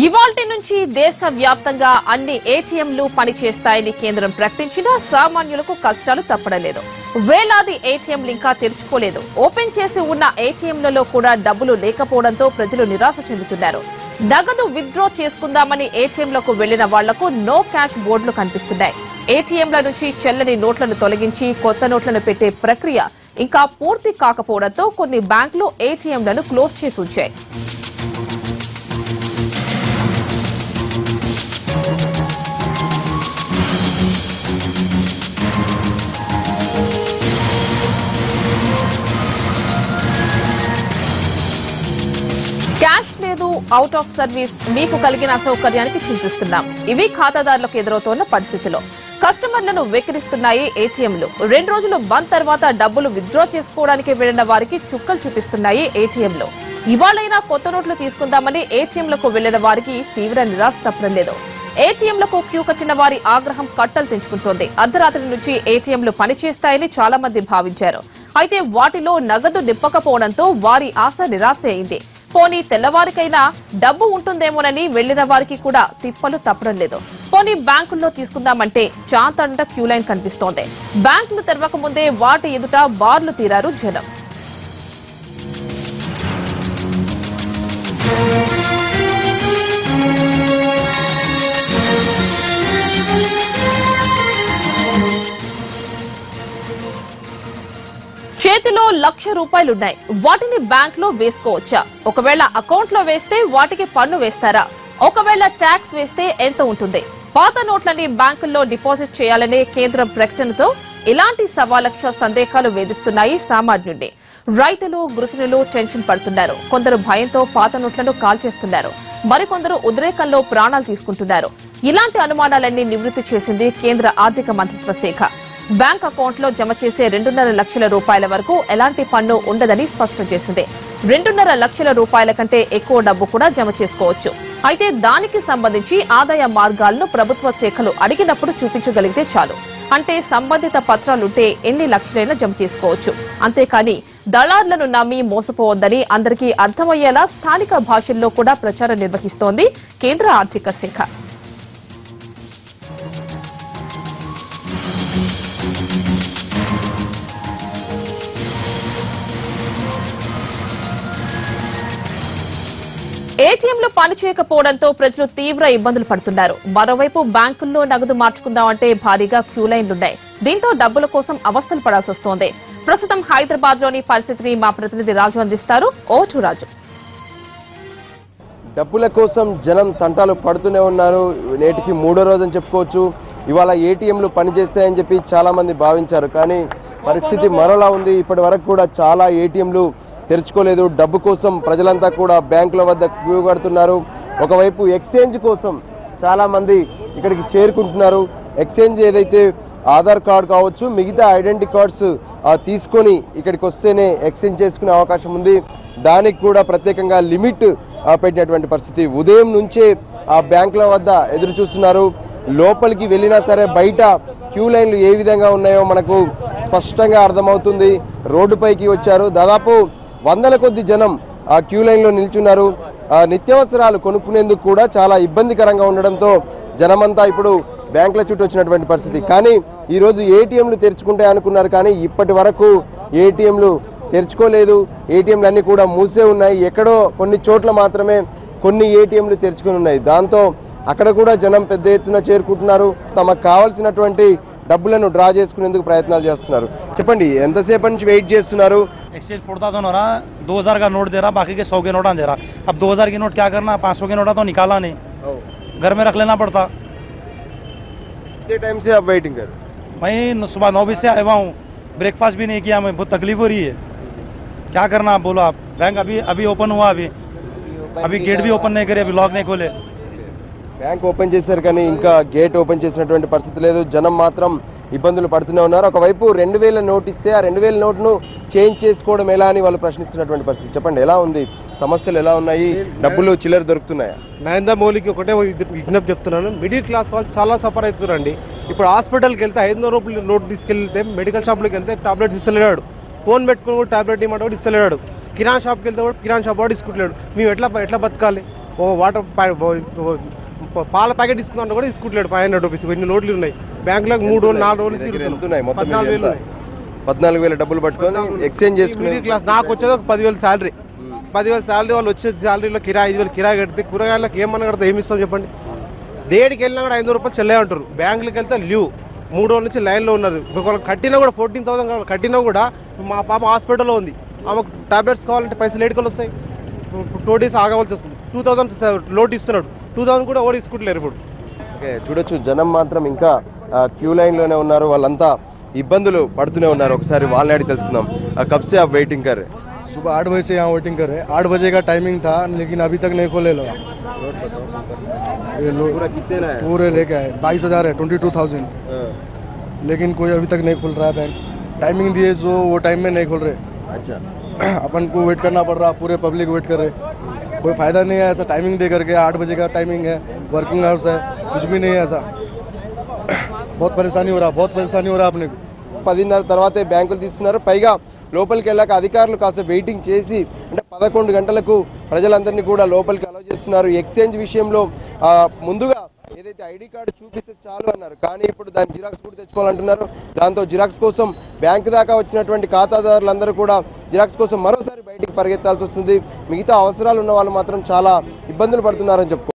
ఇవాల్టి నుంచి దేశవ్యాప్తంగా అన్ని ఏటీఎంలు పనిచేస్తాయని కేంద్రం ప్రకటించినా సామాన్యులకు కష్టాలు తప్పడలేదు. వేలాది ఏటీఎంలు ఇంకా తెరుచుకోలేదు. ఓపెన్ చేసి ఉన్న ఏటీఎంలలో కూడా డబ్బులు లేకపోవడంతో ప్రజలు నిరాశ చెందుతున్నారు. నగదు విత్డ్రా చేసుకుందామని ఏటీఎంలకు వెళ్లిన వాళ్లకు నో క్యాష్ బోర్డులు కనిపిస్తున్నాయి. ఏటీఎంల నుంచి చెల్లని నోట్లను తొలగించి కొత్త నోట్లను పెట్టే ప్రక్రియ ఇంకా పూర్తి కాకపోవడంతో కొన్ని బ్యాంకులు ఏటీఎంలను క్లోజ్ చేసి ఉంచాయి. క్యాష్ లేదు, అవుట్ ఆఫ్ సర్వీస్, మీకు కలిగిన అసౌకర్యానికి చింతిస్తున్నాం. ఇవి ఖాతాదారులకు ఎదురవుతోన్న పరిస్థితిలో కస్టమర్లను వెక్కిరిస్తున్నాయి ఏటీఎంలు. 2 రోజులు బంద్ తర్వాత డబ్బులు విత్డ్రా చేసుకోవడానికి వెళ్లిన వారికి చుక్కలు చూపిస్తున్నాయి ఏటీఎంలు. ఇవాళైనా కొత్త నోట్లు తీసుకుందామని ఏటీఎంలకు వెళ్లిన వారికి తీవ్ర నిరాశ తప్పడం లేదు. ఏటీఎంలకు క్యూ కట్టిన వారి ఆగ్రహం కట్టలు తెంచుకుంటోంది. అర్ధరాత్రి నుంచి ఏటీఎంలు పనిచేస్తాయని చాలా మంది భావించారు. అయితే వాటిలో నగదు నింపకపోవడంతో వారి ఆశ నిరాశ అయింది. పోనీ తెల్లవారికైనా డబ్బు ఉంటుందేమోనని వెళ్లిన వారికి కూడా తిప్పలు తప్పడం లేదు. పోనీ బ్యాంకుల్లో తీసుకుందామంటే చాంతంట క్యూ లైన్ కనిపిస్తోంది. బ్యాంకులు తెరవక ముందే వాటి ఎదుట బార్లు తీరారు జనం. చేతిలో ₹1,00,000 వాటిని బ్యాంక్ లో వేసుకోవచ్చా? ఒకవేళ అకౌంట్ లో వేస్తే వాటికి పన్ను వేస్తారా? ఒకవేళ ట్యాక్స్ వేస్తే ఎంత ఉంటుంది? పాత నోట్లని బ్యాంకుల్లో డిపాజిట్ చేయాలనే కేంద్రం ప్రకటనతో ఇలాంటి సవాలక్ష సందేహాలు వేధిస్తున్నాయి సామాన్యుడిని. రైతులు, గృహిణులు టెన్షన్ పడుతున్నారు. కొందరు భయంతో పాత నోట్లను కాల్చేస్తున్నారు. మరికొందరు ఉద్రేకంలో ప్రాణాలు తీసుకుంటున్నారు. ఇలాంటి అనుమానాలన్నీ నివృత్తి చేసింది కేంద్ర ఆర్థిక మంత్రిత్వ శాఖ. బ్యాంక్ అకౌంట్ లో జమ చేసే ₹2.5 లక్షల వరకు ఎలాంటి పన్ను ఉండదని స్పష్టం చేసింది. ₹2.5 లక్షల కంటే ఎక్కువ డబ్బు కూడా జమ చేసుకోవచ్చు. అయితే దానికి సంబంధించి ఆదాయ మార్గాలను ప్రభుత్వ శాఖలు అడిగినప్పుడు చూపించగలిగితే చాలు. అంటే సంబంధిత పత్రాలుంటే ఎన్ని లక్షలైనా జమ చేసుకోవచ్చు. అంతేకాని దళార్లను నమ్మి మోసపోవద్దని అందరికీ అర్థమయ్యేలా స్థానిక భాషల్లో కూడా ప్రచారం నిర్వహిస్తోంది కేంద్ర ఆర్థిక శాఖ. ఏటీఎంలు పనిచేయకపోవడంతో ప్రజలు తీవ్ర ఇబ్బందులు పడుతున్నారు. మరోవైపు బ్యాంకుల్లో నగదు మార్చుకుందామంటే భారీగా క్యూ లైన్లున్నాయి. దీంతో డబ్బుల కోసం అవస్థలు పడాల్సి వస్తోంది. ప్రస్తుతం హైదరాబాద్ లోని పరిస్థితిని మా ప్రతినిధి రాజు అందిస్తారు. ఓటు రాజు. డబ్బుల కోసం జనం తంటాలు పడుతూనే ఉన్నారు. నేటికి 3వ రోజు అని చెప్పుకోవచ్చు. ఇవాళ ఏటీఎంలు పనిచేస్తాయని చెప్పి చాలా మంది భావించారు. కానీ పరిస్థితి మరోలా ఉంది. ఇప్పటి వరకు కూడా చాలా ఏటీఎంలు తెరుచుకోలేదు. డబ్బు కోసం ప్రజలంతా కూడా బ్యాంకుల వద్ద క్యూ కడుతున్నారు. ఒకవైపు ఎక్స్చేంజ్ కోసం చాలా మంది ఇక్కడికి చేరుకుంటున్నారు. ఎక్స్చేంజ్ ఏదైతే ఆధార్ కార్డు కావచ్చు, మిగతా ఐడెంటిటీ కార్డ్స్ తీసుకొని ఇక్కడికి వస్తేనే ఎక్స్చేంజ్ చేసుకునే అవకాశం ఉంది. దానికి కూడా ప్రత్యేకంగా లిమిట్ పెట్టినటువంటి పరిస్థితి. ఉదయం నుంచే ఆ బ్యాంకుల వద్ద ఎదురు చూస్తున్నారు. లోపలికి వెళ్ళినా సరే బయట క్యూ లైన్లు ఏ విధంగా ఉన్నాయో మనకు స్పష్టంగా అర్థమవుతుంది. రోడ్డుపైకి వచ్చారు. దాదాపు 100ల కొద్ది జనం ఆ క్యూ లైన్లో నిల్చున్నారు. నిత్యావసరాలు కొనుక్కునేందుకు కూడా చాలా ఇబ్బందికరంగా ఉండడంతో జనమంతా ఇప్పుడు బ్యాంకుల చుట్టూ వచ్చినటువంటి పరిస్థితి. కానీ ఈరోజు ఏటీఎంలు తెరుచుకుంటాయి అనుకున్నారు. కానీ ఇప్పటి వరకు ఏటీఎంలు తెరుచుకోలేదు. ఏటీఎంలు అన్నీ కూడా మూసే ఉన్నాయి. ఎక్కడో కొన్ని చోట్ల మాత్రమే కొన్ని ఏటీఎంలు తెరుచుకుని ఉన్నాయి. దాంతో అక్కడ కూడా జనం పెద్ద ఎత్తున చేరుకుంటున్నారు. తమకు కావాల్సినటువంటి డబ్బులను డ్రా చేసుకునేందుకు ప్రయత్నాలు చేస్తున్నారు. చెప్పండి, ఎంతసేపు నుంచి వెయిట్ చేస్తున్నారు? एक्सचेंज 4000 हो रहा, 2000 का नोट दे रहा, बाकी के 100 के नोटा दे रहा. अब 2000 की नोट क्या करना, 500 के नोटा तो निकाला नहीं, घर में रख लेना पड़ता. कितने टाइम से आप वेटिंग कर? मैं सुबह 9 बजे से आया हुआ हूँ. ब्रेकफास्ट भी नहीं किया. मैं बहुत तकलीफ हो रही है. क्या करना आप बोलो. आप बैंक अभी ओपन हुआ. अभी गेट भी ओपन नहीं करे, अभी लॉक नहीं खोले. బ్యాంక్ ఓపెన్ చేశారు కానీ ఇంకా గేట్ ఓపెన్ చేసినటువంటి పరిస్థితి లేదు. జనం మాత్రం ఇబ్బందులు పడుతూనే ఉన్నారు. ఒకవైపు 2000 నోట్ ఇస్తే ఆ 2000 నోట్ను చేంజ్ చేసుకోవడం ఎలా అని వాళ్ళు ప్రశ్నిస్తున్నటువంటి పరిస్థితి. చెప్పండి, ఎలా ఉంది? సమస్యలు ఎలా ఉన్నాయి? డబ్బులు చిల్లర దొరుకుతున్నాయా? నరేంద్ర మోడీకి ఒకటే విజ్ఞప్తి చెప్తున్నాను. మిడిల్ క్లాస్ వాళ్ళు చాలా సఫర్ అవుతున్నారండి. ఇప్పుడు హాస్పిటల్కి వెళ్తే 500 రూపాయలు నోట్ తీసుకెళ్తే మెడికల్ షాప్లోకి వెళ్తే టాబ్లెట్స్ ఇస్తలేడు. ఫోన్ పెట్టుకుని కూడా టాబ్లెట్ ఇవ్వమంటే కూడా ఇస్తలేడు. కిరాణా షాప్కి వెళ్తే కూడా కిరాణా షాప్ వాడు ఇసుకుంటలేడు. మేము ఎట్లా బతకాలి? ఓ వాటర్ పాల ప్యాకెట్ తీసుకున్నా కూడా తీసుకుంటలేడు 500 రూపీస్. ఇన్ని నోట్లు ఉన్నాయి బ్యాంకులకు 3 రోజులు 4 రోజులు ఎంతున్నాయి మొత్తం 14,000 14,000 డబ్బులు పట్టుకొని ఎక్స్చేంజ్ చేసుకుని మిడిల్ క్లాస్. నాకు వచ్చేది ఒక 10,000 శాలరీ. 10,000 శాలరీ, వాళ్ళు వచ్చే శాలరీలో కిరాయి 5,000 కిరాయి కడితే కూరగాయలకు ఏమన్నా కడితే ఏమి ఇస్తాం చెప్పండి. దేడికి వెళ్ళినా కూడా 500 రూపాయలు చెల్లే అంటారు. బ్యాంకులకు వెళ్తే లీవ్ 3 రోజుల నుంచి లైన్లో ఉన్నారు. ఒకవేళ కట్టినా కూడా 14,000 కట్టినా కూడా మా పాప హాస్పిటల్లో ఉంది. ఆమెకు టాబ్లెట్స్ కావాలంటే పైసలు ఏడుకలు వస్తాయి. 2 డేస్ ఆగవలసి వస్తుంది. 2,000 లోటు ఇస్తున్నాడు. 2,000 కూడా ఓడి తీసుకుంటలేరు ఇప్పుడు. ఓకే, చూడొచ్చు జనం మాత్రం ఇంకా క్యూ లైన్లోనే ఉన్నారు. వాళ్ళంతా ఇబ్బందులు పడుతూనే ఉన్నారు. ఒకసారి వాళ్ళని అడిగి తెలుసుకుందాం. కబ్ से आप वेटिंग कर रहे? सुबह 8 बजे से यहाँ वेटिंग कर रहे हैं. 8 बजे का टाइमिंग था लेकिन अभी तक नहीं खोले लोग. ये लोग पूरा कितने है? पूरे लेके आए 22,000 है 22,000, लेकिन कोई अभी तक नहीं खुल रहा है बैंक. टाइमिंग दिए जो वो टाइम में नहीं खुल रहे. अच्छा, अपन को वेट करना पड़ रहा, पूरे पब्लिक वेट कर रहे. कोई फायदा नहीं है ऐसा टाइमिंग दे करके. 8 बजे का टाइमिंग है, वर्किंग आवर्स है, कुछ भी नहीं है ऐसा. बहुत परेशानी हो रहा अपने को. 10:30 తర్వాతే బ్యాంకులు తీస్తున్నారు. పైగా లోపలికి వెళ్ళాక అధికారులు కాస్త వెయిటింగ్ చేసి అంటే 11 గంటలకు ప్రజలందరినీ కూడా లోపలికి అలౌ చేస్తున్నారు. ఎక్స్చేంజ్ విషయంలో ముందుగా ఏదైతే ఐడి కార్డు చూపిస్తే చాలు అన్నారు, కానీ ఇప్పుడు దాని జిరాక్స్ కూడా తెచ్చుకోవాలంటున్నారు. దాంతో జిరాక్స్ కోసం బ్యాంకు దాకా వచ్చినటువంటి ఖాతాదారులందరూ కూడా జిరాక్స్ కోసం మరోసారి బయటికి పరిగెత్తాల్సి వస్తుంది. మిగతా అవసరాలు ఉన్న వాళ్ళు మాత్రం చాలా ఇబ్బందులు పడుతున్నారని చెప్పుకోవచ్చు.